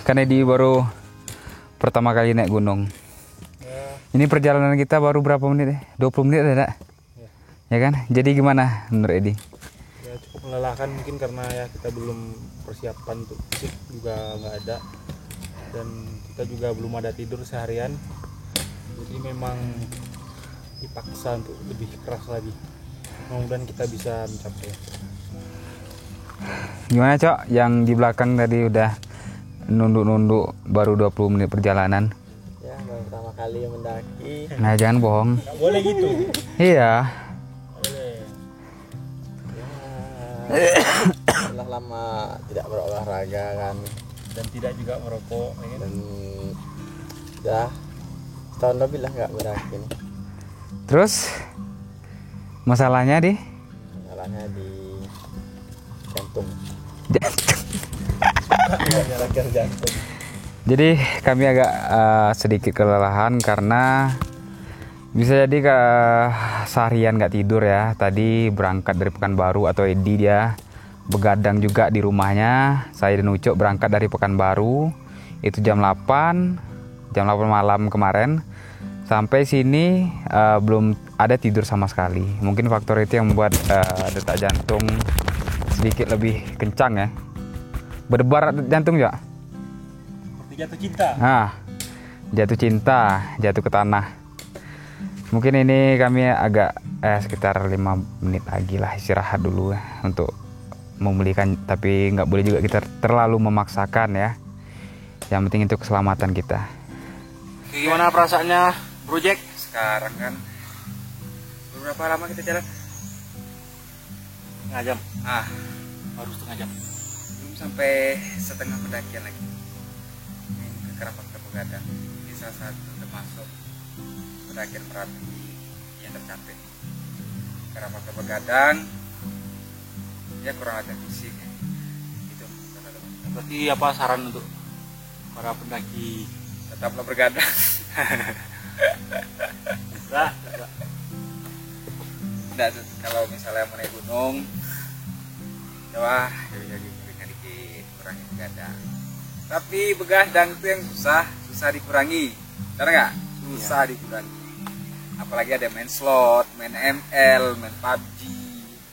Karena Edi baru pertama kali naik gunung. Ini perjalanan kita baru berapa menit? 20 menit ada? Ya kan? Jadi gimana menurut Edi? Ya cukup melelahkan mungkin karena ya kita belum persiapan untuk fisik juga nggak ada, dan kita juga belum ada tidur seharian. Jadi memang dipaksa untuk lebih keras lagi. Mudah-mudahan kita bisa mencapai. Gimana Cok? Yang di belakang tadi udah nunduk-nunduk baru 20 menit perjalanan. Ya, baru pertama kali yang mendaki. Nah jangan bohong. Nggak boleh gitu. Iya. Boleh. Ya, setelah lama tidak berolahraga kan, Dan tidak juga merokok, ya kan? dan udah setahun lebih lah nggak mendaki nih. Terus masalahnya di Salahnya di jantung. Nyalakan jantung. Jadi kami agak sedikit kelelahan karena bisa jadi seharian nggak tidur ya. Tadi berangkat dari Pekanbaru, atau Edi dia begadang juga di rumahnya. Saya dan Ucok berangkat dari Pekanbaru itu jam 8 malam kemarin. Sampai sini belum ada tidur sama sekali. Mungkin faktor itu yang membuat detak jantung sedikit lebih kencang ya. Berdebar jantung ya. Seperti jatuh cinta. Nah, jatuh cinta, jatuh ke tanah. Mungkin ini kami agak sekitar 5 menit lagi lah istirahat dulu ya, untuk memulihkan. Tapi nggak boleh juga kita terlalu memaksakan ya. Yang penting itu keselamatan kita. Gimana perasaannya, Bro Jack? Sekarang kan berapa lama kita jalan? Setengah jam. Baru setengah jam. belum sampai setengah pendakian lagi. Ini ke Karapak Begadang. Ini salah satu termasuk pendakian Merapi yang tercapai. Karapak Begadang ya kurang ada fisik ya. Gitu. Berarti apa saran untuk para pendaki? Tetaplah bergadang. Nah, Nggak, kalau misalnya mau naik gunung, coba jadi dikit kurangi begadang. Tapi begadang itu yang susah dikurangi, benar nggak? Susah dikurangi. Apalagi ada main slot, main ML, main PUBG,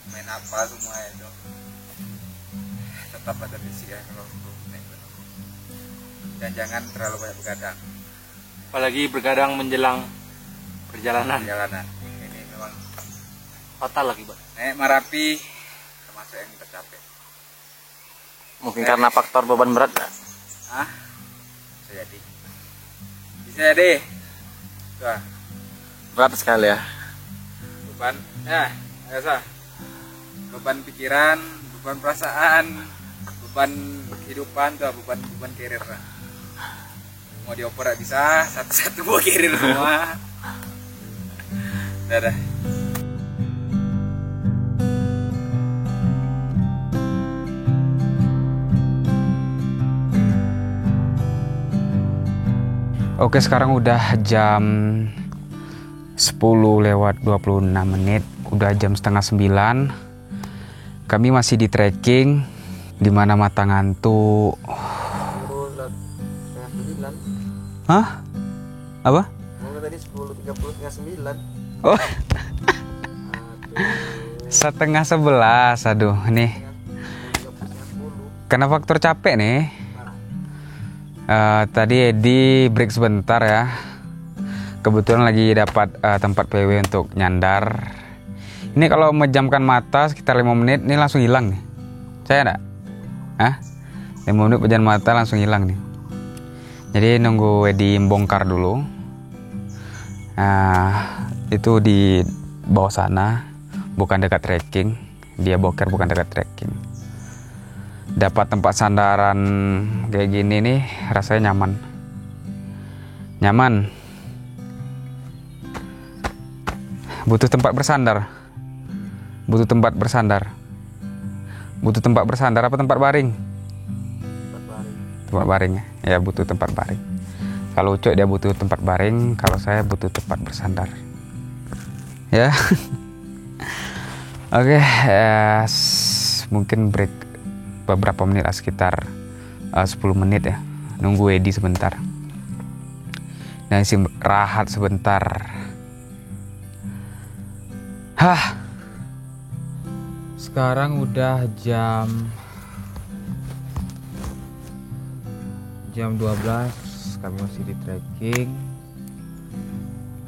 main apa semua itu. Tetap ada fisik ya kalau untuk naik gunung. Dan jangan terlalu banyak begadang. apalagi bergadang menjelang perjalanan. Ini memang Fatal lagi, Bang. naik Merapi termasuk yang tercapai. Mungkin karena faktor beban berat. Bisa jadi. Bisa jadi. Tuh, Berat sekali ya. beban, biasa. Beban pikiran, beban perasaan, beban kehidupan, tuh beban karir. Mau dioper nggak bisa, satu-satu mau karir semua. Dadah. Oke, sekarang udah jam 10:26. Udah jam setengah 9. Kami masih di trekking, dimana mata ngantuk. Hah? Apa? Tadi 10.30 setengah 9. Oh, setengah 11. Aduh, nih. Karena faktor capek nih. Tadi Edi break sebentar ya. Kebetulan lagi dapat tempat PW untuk nyandar. Ini kalau memejamkan mata sekitar 5 menit, ini langsung hilang nih. Saya enggak? 5 menit pejam mata langsung hilang nih. Jadi nunggu Edi bongkar dulu. Itu di bawah sana, bukan dekat trekking. Dia boker bukan dekat trekking. Dapat tempat sandaran kayak gini nih, rasanya nyaman. Butuh tempat bersandar apa tempat baring? Tempat baring ya, butuh tempat baring. Kalau Ucok dia butuh tempat baring, kalau saya butuh tempat bersandar ya. Oke, mungkin break beberapa menit lah, sekitar 10 menit ya, nunggu Edi sebentar. Dan rahat sebentar. Sekarang udah jam 12, kami masih di trekking.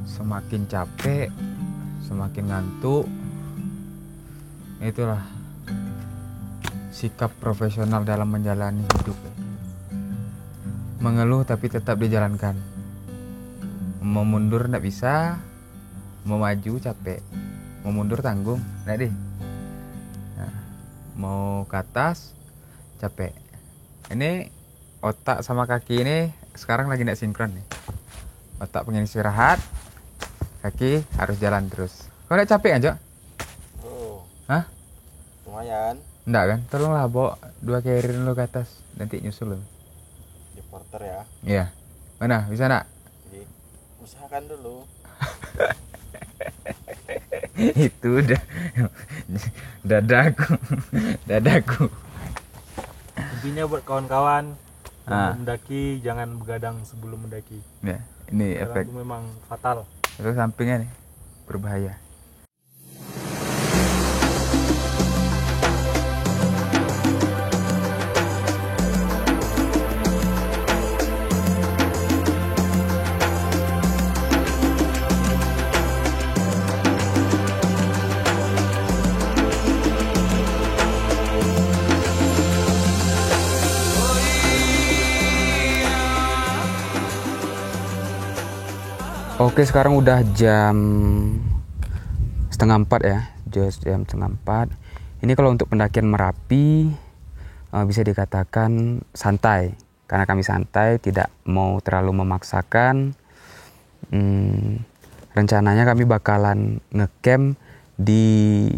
Semakin capek, semakin ngantuk. Itulah sikap profesional dalam menjalani hidup. Mengeluh tapi tetap dijalankan. Mau mundur nggak bisa, mau maju capek, mau mundur tanggung, nggak deh. Nah, mau ke atas capek. Ini otak sama kaki ini sekarang lagi nggak sinkron nih. Otak pengen istirahat, kaki harus jalan terus. Kau nggak capek aja? Oh, Hah? lumayan. Nggak kan? Tolonglah bawa 2 carrier dulu ke atas, nanti nyusul lo. Di porter ya. Iya. Mana? Bisa nak? Jadi usahakan dulu. Itu udah dadaku. Intinya buat kawan-kawan Ah. mendaki jangan begadang sebelum mendaki. Ya, ini Karena efek itu memang fatal. sampingnya nih berbahaya. Oke, sekarang udah jam 3:30 ya, jam 3:30. Ini kalau untuk pendakian Merapi bisa dikatakan santai, karena kami santai, tidak mau terlalu memaksakan. Rencananya kami bakalan ngecamp di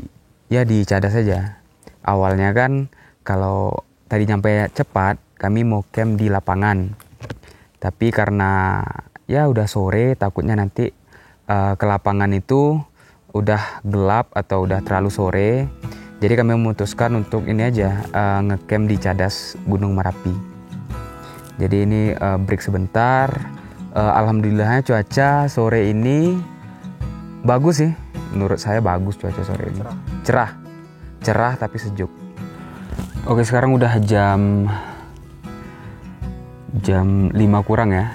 Cadas saja. Awalnya kan kalau tadi nyampe cepat, kami mau camp di lapangan. Tapi karena ya udah sore, takutnya nanti ke lapangan itu udah gelap atau udah terlalu sore. Jadi kami memutuskan untuk ini aja ngecamp di Cadas Gunung Merapi. Jadi ini break sebentar. Alhamdulillahnya cuaca sore ini bagus sih. Menurut saya bagus cuaca sore ini. Cerah tapi sejuk. Oke, sekarang udah jam 5 kurang ya.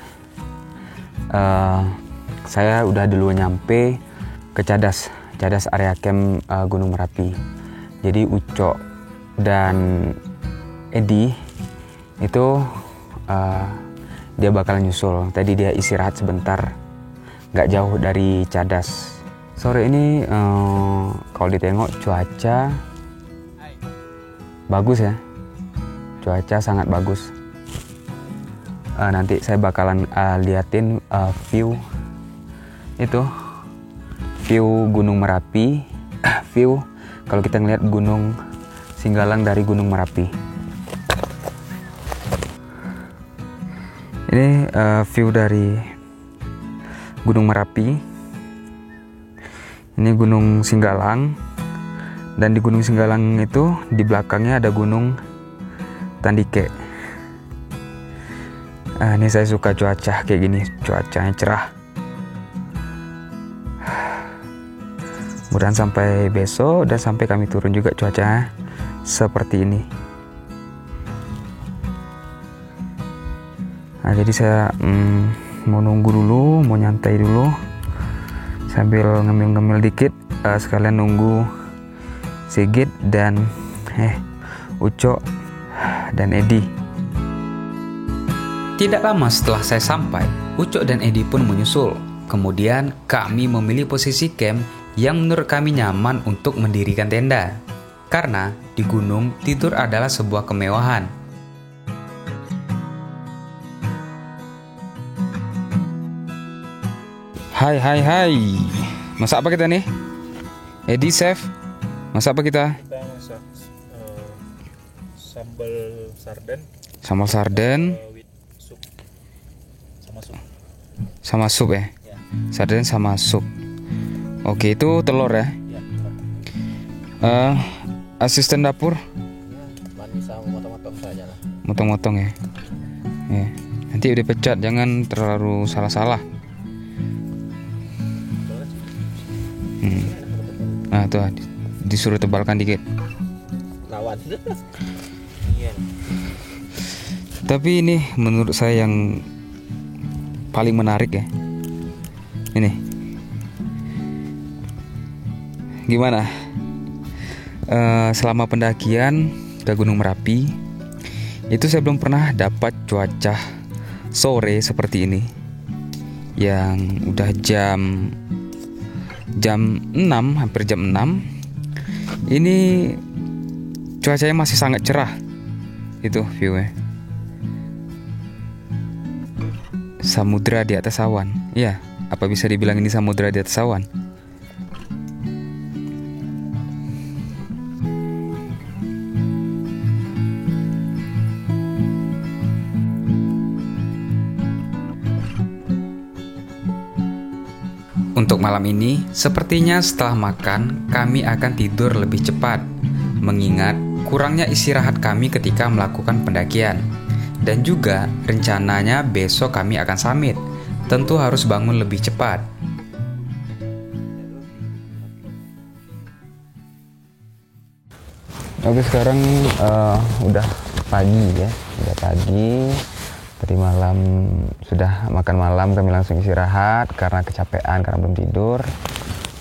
Saya udah dulu nyampe ke Cadas area camp Gunung Merapi. Jadi Ucok dan Edi itu dia bakal nyusul. Tadi dia istirahat sebentar, nggak jauh dari Cadas. Sore ini kalau ditengok cuaca bagus ya, cuaca sangat bagus. Nanti saya bakalan liatin view Gunung Merapi. View kalau kita ngeliat Gunung Singgalang dari Gunung Merapi. Ini view dari Gunung Merapi. Ini Gunung Singgalang. Dan di Gunung Singgalang itu di belakangnya ada Gunung Tandike. Ini saya suka cuaca kayak gini, cuacanya cerah. Mudah-mudahan sampai besok dan sampai kami turun juga cuacanya seperti ini. Nah, jadi saya mau nunggu dulu, mau nyantai dulu sambil ngemil-ngemil dikit, sekalian nunggu Sigit dan Ucok dan Edi. Tidak lama setelah saya sampai, Ucok dan Edi pun menyusul. Kemudian kami memilih posisi camp yang menurut kami nyaman untuk mendirikan tenda. Karena di gunung tidur adalah sebuah kemewahan. Hai. Masak apa kita nih? Edi, chef. Masak apa kita? Kita masak sambal sarden Sambal sarden with sup. sama sup ya? Ya. Sarden sama sup. Oke, itu telur ya? Ya. Asisten dapur? Cuma bisa motong-motong saja lah. Motong-motong ya? Ya. Nanti udah pecat, jangan terlalu salah-salah. Nah tuh disuruh tebalkan dikit. Lawan. Iya. Tapi ini menurut saya yang paling menarik ya. Ini gimana? Selama pendakian ke Gunung Merapi itu saya belum pernah dapat cuaca sore seperti ini, yang udah jam 6, hampir jam 6. Ini cuacanya masih sangat cerah. Itu view-nya. Samudra di atas awan. Iya, apa bisa dibilang ini samudra di atas awan? Untuk malam ini, sepertinya setelah makan, kami akan tidur lebih cepat, mengingat kurangnya istirahat kami ketika melakukan pendakian. Dan juga rencananya besok kami akan summit, tentu harus bangun lebih cepat. Oke, sekarang udah pagi ya, udah pagi. Tadi malam sudah makan malam, kami langsung istirahat karena kecapean, karena belum tidur.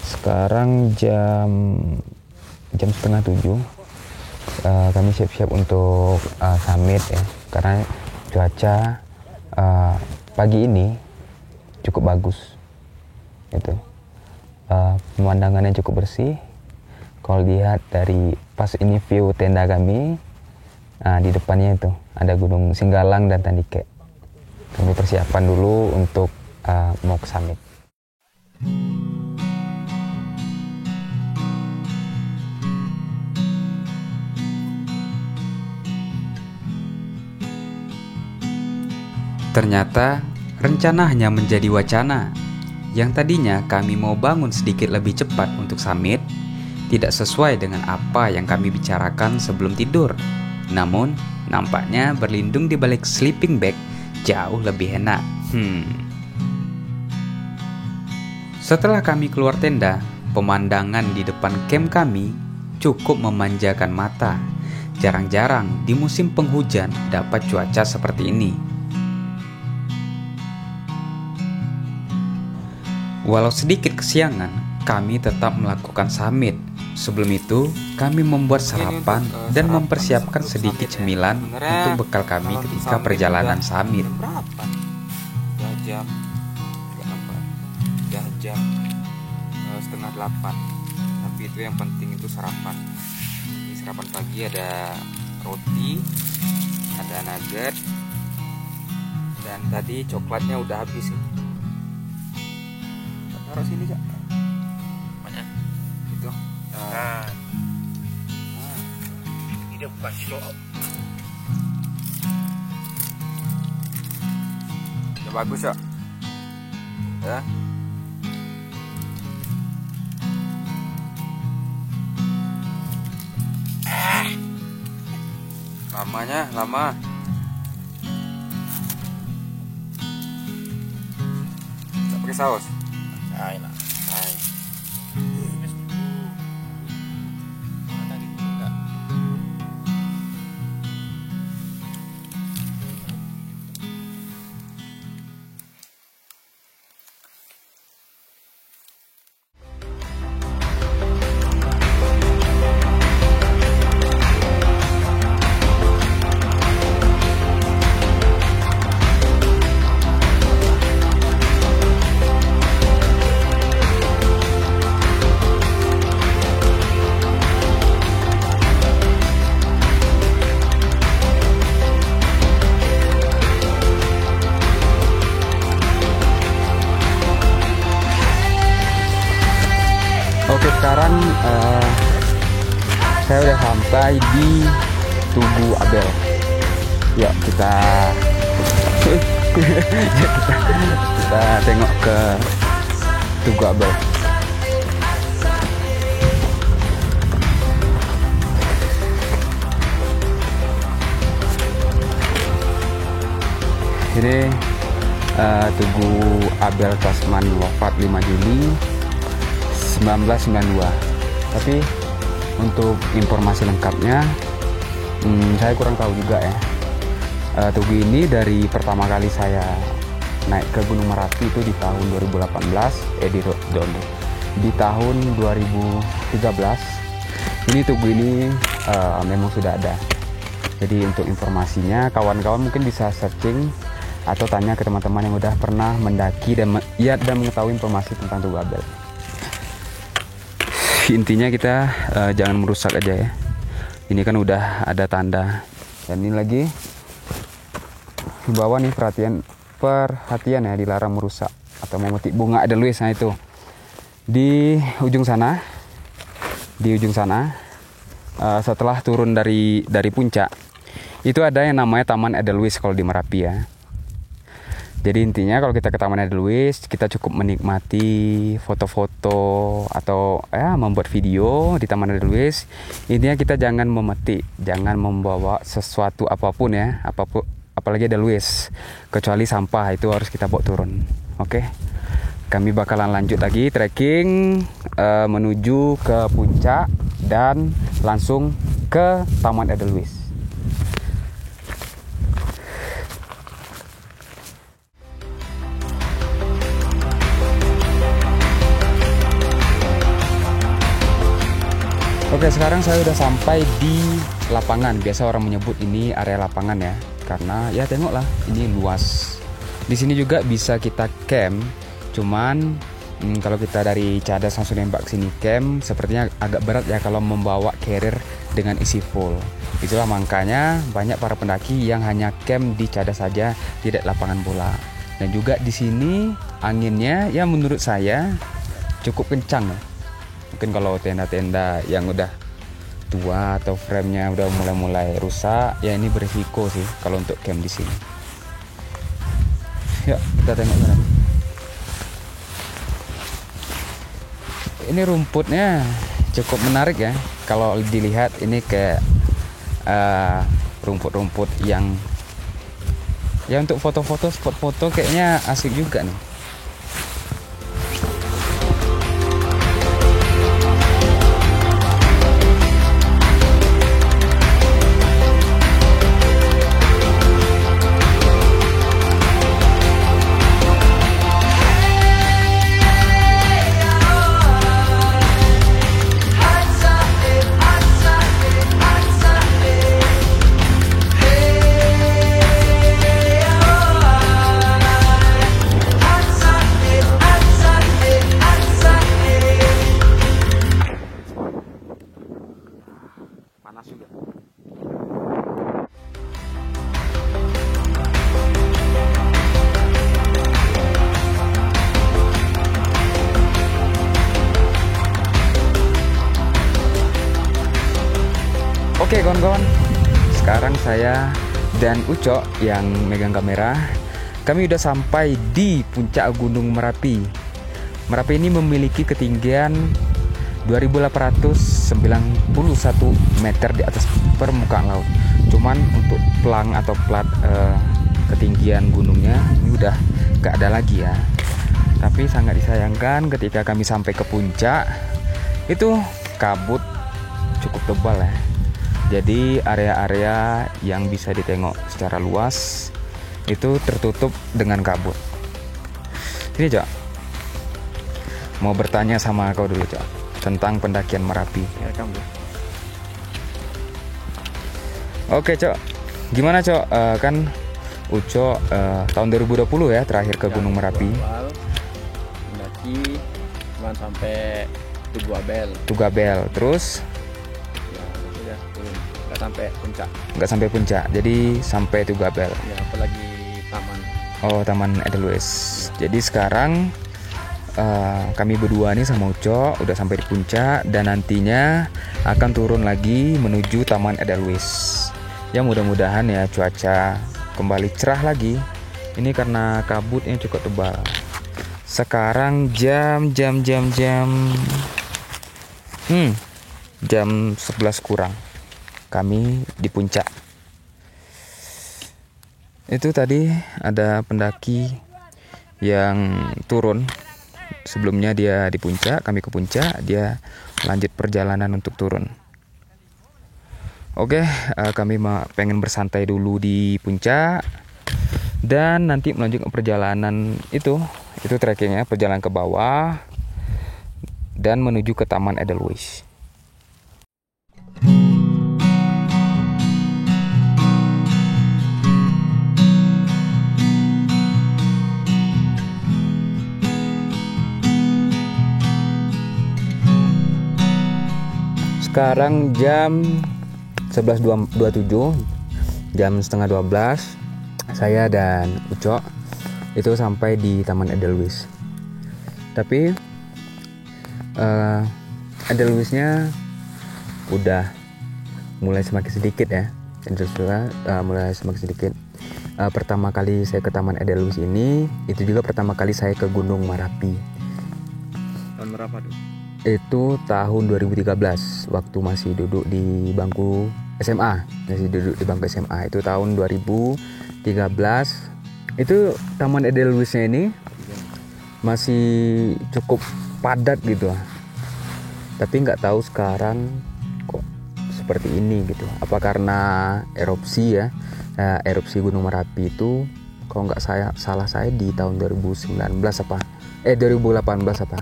Sekarang jam setengah 7. Kami siap-siap untuk summit ya, karena cuaca pagi ini cukup bagus. Itu pemandangannya cukup bersih. Kalau lihat dari pas ini view tenda kami, di depannya itu ada Gunung Singgalang dan Tandike. Kami persiapan dulu untuk mau ke summit. Ternyata rencana hanya menjadi wacana. Yang tadinya kami mau bangun sedikit lebih cepat untuk summit, tidak sesuai dengan apa yang kami bicarakan sebelum tidur. Namun, nampaknya berlindung di balik sleeping bag jauh lebih enak. Setelah kami keluar tenda, pemandangan di depan camp kami cukup memanjakan mata. Jarang-jarang di musim penghujan dapat cuaca seperti ini. Walau sedikit kesiangan, kami tetap melakukan summit. Sebelum itu, kami membuat sarapan dan mempersiapkan sedikit cemilan untuk bekal kami ketika perjalanan summit. Berapa? Jam, nggak nampak. Jam setengah 8. Tapi itu yang penting itu sarapan. Ini sarapan pagi ada roti, ada nugget, dan tadi coklatnya udah habis nih. Taruh sini Kak. Mana? Itu. Ini dia bukan show. Udah bagus ya. Ya. Lama. Nggak pakai saus. Nah, Oke, sekarang saya udah sampai di Tugu Abel. Yuk kita kita tengok ke Tugu Abel. sini Tugu Abel Tasman wafat 5 Juli 1992. Tapi untuk informasi lengkapnya saya kurang tahu juga ya. Tugu ini dari pertama kali saya naik ke Gunung Merapi itu di tahun 2018, di tahun 2013 ini Tugu ini memang sudah ada. Jadi untuk informasinya kawan-kawan mungkin bisa searching atau tanya ke teman-teman yang udah pernah mendaki dan mengetahui informasi tentang Tugu Abel. Intinya kita jangan merusak aja ya. Ini kan udah ada tanda. Dan ini lagi di bawah nih perhatian ya, dilarang merusak atau memetik bunga edelweiss. Nah itu di ujung sana, setelah turun dari puncak itu ada yang namanya Taman Edelweiss kalau di Merapi ya. Jadi intinya kalau kita ke Taman Edelweiss, kita cukup menikmati foto-foto atau membuat video di Taman Edelweiss. Intinya kita jangan memetik, jangan membawa sesuatu apapun ya, apalagi Edelweiss, kecuali sampah itu harus kita bawa turun. Oke. Kami bakalan lanjut lagi trekking menuju ke puncak dan langsung ke Taman Edelweiss. Oke, sekarang saya udah sampai di lapangan. Biasa orang menyebut ini area lapangan ya, karena ya tengoklah ini luas. Di sini juga bisa kita camp. Cuman kalau kita dari Cadas langsung nembak sini camp, sepertinya agak berat ya kalau membawa carrier dengan isi full. Itulah makanya banyak para pendaki yang hanya camp di Cadas saja, tidak lapangan bola. Dan juga di sini anginnya ya menurut saya cukup kencang ya. Mungkin kalau tenda-tenda yang udah tua atau framenya udah mulai rusak, ya ini berisiko sih kalau untuk camp di sini. Yuk kita tengok sekarang. Ini rumputnya cukup menarik ya. Kalau dilihat ini kayak rumput-rumput yang ya untuk foto-foto, spot foto kayaknya asik juga nih. Panas juga. Oke kawan-kawan, sekarang saya dan Ucok yang megang kamera, kami udah sampai di puncak Gunung Merapi. Merapi ini memiliki ketinggian 2.891 meter di atas permukaan laut. Cuman untuk pelang atau plat ketinggian gunungnya ini udah gak ada lagi ya. Tapi sangat disayangkan ketika kami sampai ke puncak itu kabut cukup tebal ya. Jadi area-area yang bisa ditengok secara luas itu tertutup dengan kabut. Ini Cok, mau bertanya sama kau dulu Cok tentang pendakian Merapi. Ya kamu. Oke Cok, gimana Cok? Kan Ucok tahun 2020 ya terakhir ke Gunung Merapi. Awal mendaki cuma sampai Tugu Abel. Tugu Abel, terus Ya sudah turun, nggak sampai puncak. nggak sampai puncak, jadi sampai Tugu Abel. Ya apalagi taman. Oh, Taman Edelweiss. Jadi sekarang kami berdua nih sama Ucok udah sampai di puncak dan nantinya akan turun lagi menuju Taman Edelweiss. Ya mudah-mudahan ya cuaca kembali cerah lagi. Ini karena kabutnya cukup tebal. Sekarang jam 11 kurang. Kami di puncak. Itu tadi ada pendaki yang turun. Sebelumnya dia di puncak, kami ke puncak, dia lanjut perjalanan untuk turun. Oke, kami pengen bersantai dulu di puncak dan nanti melanjutkan perjalanan itu trekkingnya, perjalanan ke bawah dan menuju ke Taman Edelweiss. Sekarang jam 11.27, jam setengah 12, saya dan Ucok itu sampai di Taman Edelweiss. Tapi Edelweissnya udah mulai semakin sedikit ya. Mulai semakin sedikit. Pertama kali saya ke Taman Edelweiss ini, itu juga pertama kali saya ke Gunung Merapi. Tahun berapa tuh? Itu tahun 2013, waktu masih duduk di bangku SMA. Itu tahun 2013. Itu Taman Edelweissnya ini masih cukup padat gitu. Tapi nggak tahu sekarang kok seperti ini gitu. Apa karena erupsi ya? Erupsi Gunung Merapi itu kalau nggak salah saya di tahun 2018 apa? 2018 apa?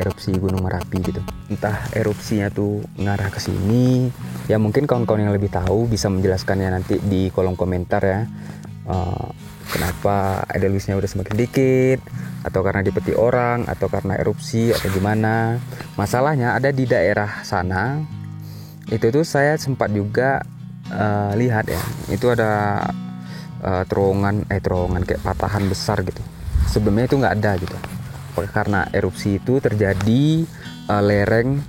Erupsi Gunung Merapi gitu. Entah erupsinya tuh ngarah ke sini. Ya mungkin kawan-kawan yang lebih tahu bisa menjelaskannya nanti di kolom komentar ya. Kenapa Edelweissnya udah semakin dikit, atau karena dipeti orang, atau karena erupsi, atau gimana. Masalahnya ada di daerah sana. Itu tuh saya sempat juga lihat ya. Itu ada terowongan kayak patahan besar gitu. Sebelumnya itu nggak ada gitu. Karena erupsi itu terjadi lereng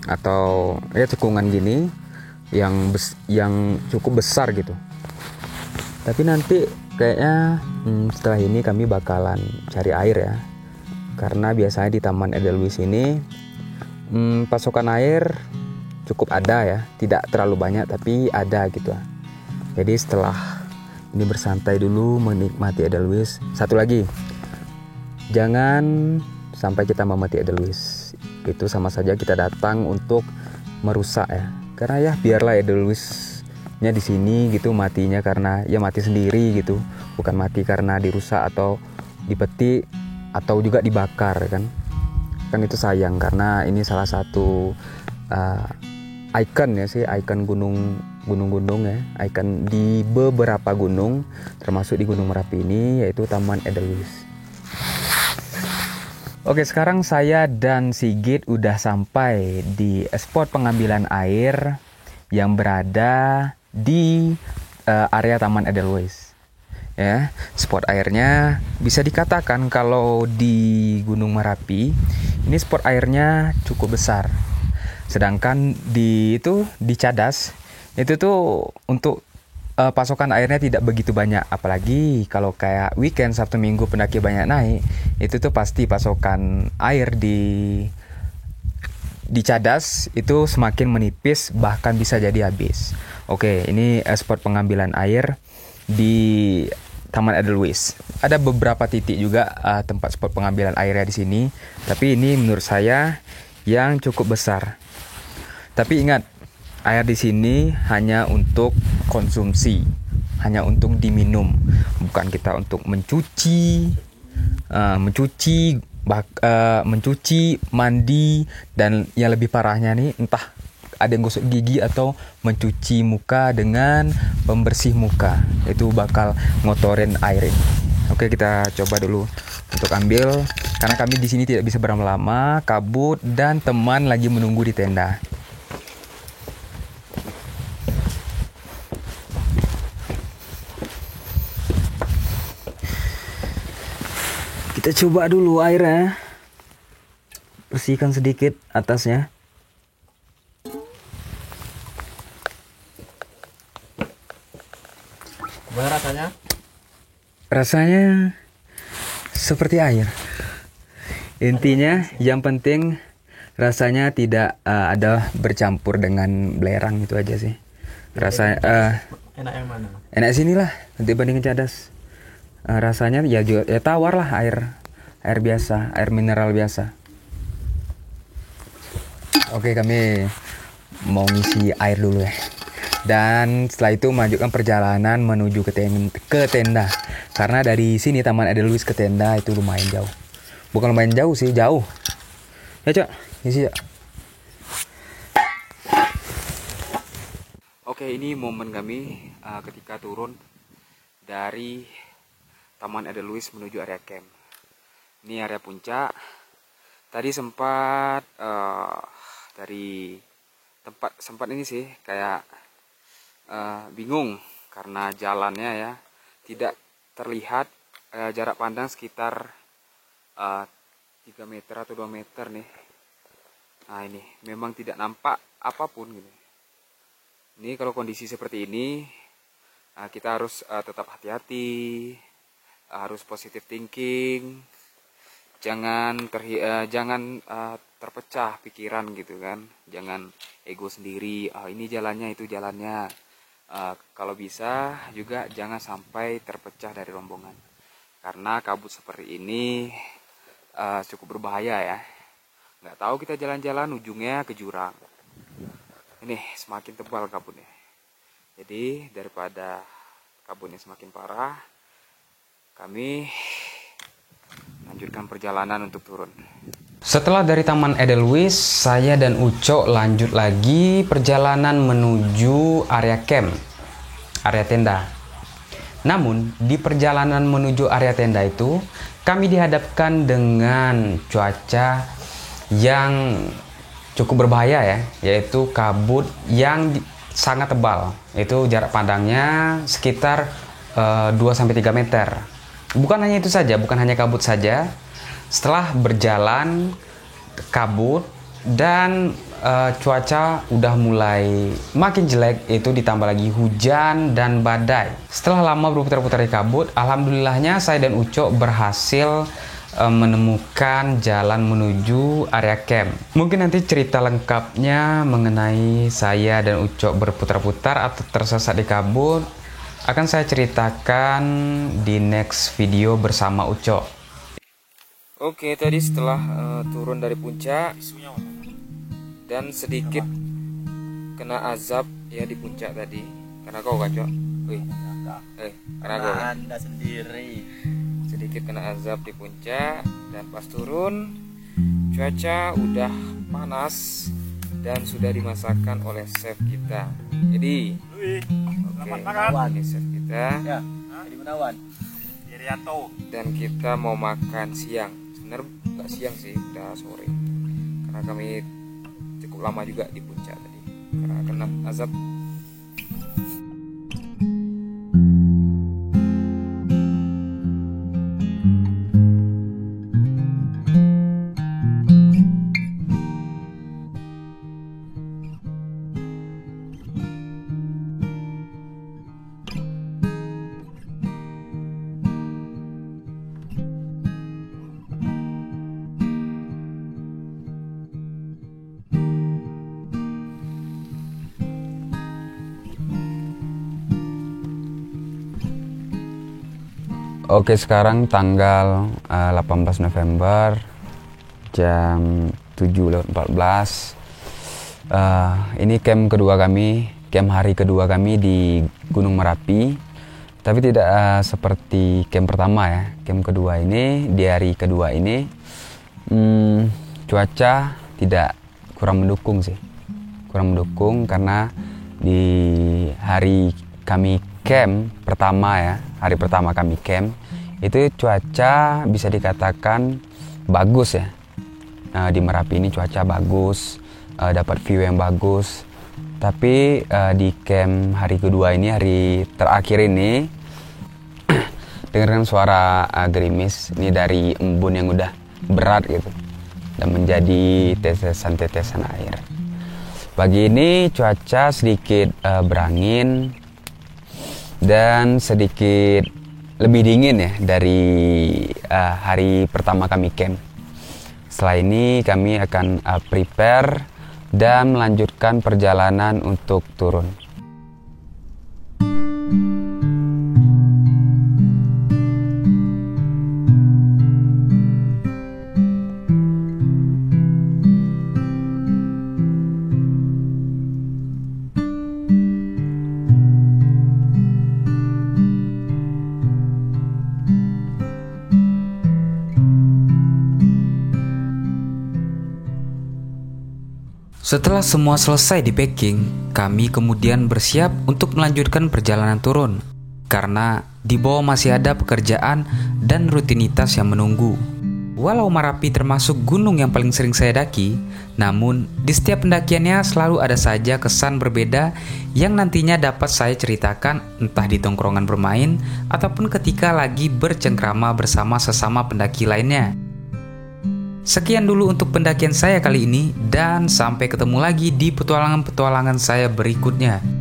atau ya cekungan gini yang cukup besar gitu. Tapi nanti kayaknya setelah ini kami bakalan cari air ya, karena biasanya di Taman Edelweiss ini pasokan air cukup ada ya, tidak terlalu banyak tapi ada gitu. Jadi setelah ini bersantai dulu menikmati Edelweiss. Satu lagi, jangan sampai kita memetik Edelweiss. Itu sama saja kita datang untuk merusak ya. Karena ya biarlah Edelweissnya di sini gitu matinya karena ya mati sendiri gitu. Bukan mati karena dirusak atau dipetik atau juga dibakar kan. Kan itu sayang karena ini salah satu ikon ya sih, ikon gunung-gunung ya. Ikon di beberapa gunung termasuk di Gunung Merapi ini yaitu Taman Edelweiss. Oke, sekarang saya dan Sigit udah sampai di spot pengambilan air yang berada di area Taman Edelweiss. Ya, spot airnya bisa dikatakan kalau di Gunung Merapi ini spot airnya cukup besar. Sedangkan di Cadas itu tuh untuk pasokan airnya tidak begitu banyak, apalagi kalau kayak weekend Sabtu Minggu pendaki banyak naik, itu tuh pasti pasokan air di Cadas itu semakin menipis, bahkan bisa jadi habis. Oke, ini spot pengambilan air di Taman Edelweiss. Ada beberapa titik juga tempat spot pengambilan airnya di sini, tapi ini menurut saya yang cukup besar. Tapi ingat, air di sini hanya untuk konsumsi, hanya untuk diminum, bukan kita untuk mencuci, mandi, dan yang lebih parahnya nih, entah ada yang gosok gigi atau mencuci muka dengan pembersih muka. Itu bakal ngotorin air ini. Oke, kita coba dulu untuk ambil, karena kami di sini tidak bisa berlama-lama, kabut, dan teman lagi menunggu di tenda. Kita coba dulu airnya, bersihkan sedikit atasnya. Gimana rasanya? Rasanya seperti air. Intinya yang penting rasanya tidak ada bercampur dengan belerang, itu aja sih. Rasa Enak yang mana? enak sini lah dibandingin Cadas. Rasanya ya juga ya tawar lah, air biasa, air mineral biasa. Oke, kami mau ngisi air dulu ya. Dan setelah itu melanjutkan perjalanan menuju ke tenda. Karena dari sini Taman Edelweiss ke tenda itu lumayan jauh. Bukan lumayan jauh sih, jauh. Ya, Cok, ngisi ya. Oke, ini momen kami ketika turun dari Taman Edelweiss menuju area camp. Ini area puncak. Tadi sempat dari tempat ini sih kayak bingung karena jalannya ya tidak terlihat, jarak pandang sekitar 3 meter atau 2 meter nih. Nah ini memang tidak nampak apapun gitu. Ini kalau kondisi seperti ini kita harus tetap hati-hati, harus positive thinking, jangan terpecah pikiran gitu kan, jangan ego sendiri, ini jalannya itu jalannya. Kalau bisa juga jangan sampai terpecah dari rombongan, karena kabut seperti ini cukup berbahaya ya. Nggak tahu kita jalan-jalan ujungnya ke jurang. Ini semakin tebal kabutnya, jadi daripada kabutnya semakin parah, kami lanjutkan perjalanan untuk turun. Setelah dari Taman Edelweiss, saya dan Ucok lanjut lagi perjalanan menuju area camp, area tenda. Namun, di perjalanan menuju area tenda itu, kami dihadapkan dengan cuaca yang cukup berbahaya ya, yaitu kabut yang sangat tebal. Itu jarak pandangnya sekitar 2-3 meter. Bukan hanya itu saja, bukan hanya kabut saja. Setelah berjalan kabut dan cuaca udah mulai makin jelek, itu ditambah lagi hujan dan badai. Setelah lama berputar-putar di kabut, alhamdulillahnya saya dan Ucok berhasil menemukan jalan menuju area camp. Mungkin nanti cerita lengkapnya mengenai saya dan Ucok berputar-putar atau tersesat di kabut akan saya ceritakan di next video bersama Ucok. Oke, tadi setelah turun dari puncak dan sedikit kena azab ya di puncak tadi. Karena kau kan, Cok? Karena kau kan? Anda sendiri. Sedikit kena azab di puncak, dan pas turun cuaca udah panas dan sudah dimasakkan oleh chef kita. Jadi, ini chef kita. Ya, jadi Gunawan. Irianto. Dan kita mau makan siang. Sebenarnya nggak siang sih, udah sore. Karena kami cukup lama juga di puncak tadi. Karena kena azab. Oke, sekarang tanggal 18 November jam 7.14. Ini camp kedua kami, camp hari kedua kami di Gunung Merapi. Tapi tidak seperti camp pertama ya. Camp kedua ini, di hari kedua ini cuaca tidak kurang mendukung sih. Kurang mendukung karena di hari kami camp pertama ya, hari pertama kami camp itu cuaca bisa dikatakan bagus ya. Di Merapi ini cuaca bagus, dapat view yang bagus. Tapi di camp hari kedua ini, hari terakhir ini dengarkan suara gerimis ini dari embun yang udah berat gitu dan menjadi tetesan-tetesan air. Pagi ini cuaca sedikit berangin dan sedikit lebih dingin ya dari hari pertama kami camp. Setelah ini kami akan prepare dan melanjutkan perjalanan untuk turun. Setelah semua selesai di packing, kami kemudian bersiap untuk melanjutkan perjalanan turun. Karena di bawah masih ada pekerjaan dan rutinitas yang menunggu. Walau Marapi termasuk gunung yang paling sering saya daki, namun di setiap pendakiannya selalu ada saja kesan berbeda yang nantinya dapat saya ceritakan entah di tongkrongan bermain ataupun ketika lagi bercengkrama bersama sesama pendaki lainnya. Sekian dulu untuk pendakian saya kali ini dan sampai ketemu lagi di petualangan-petualangan saya berikutnya.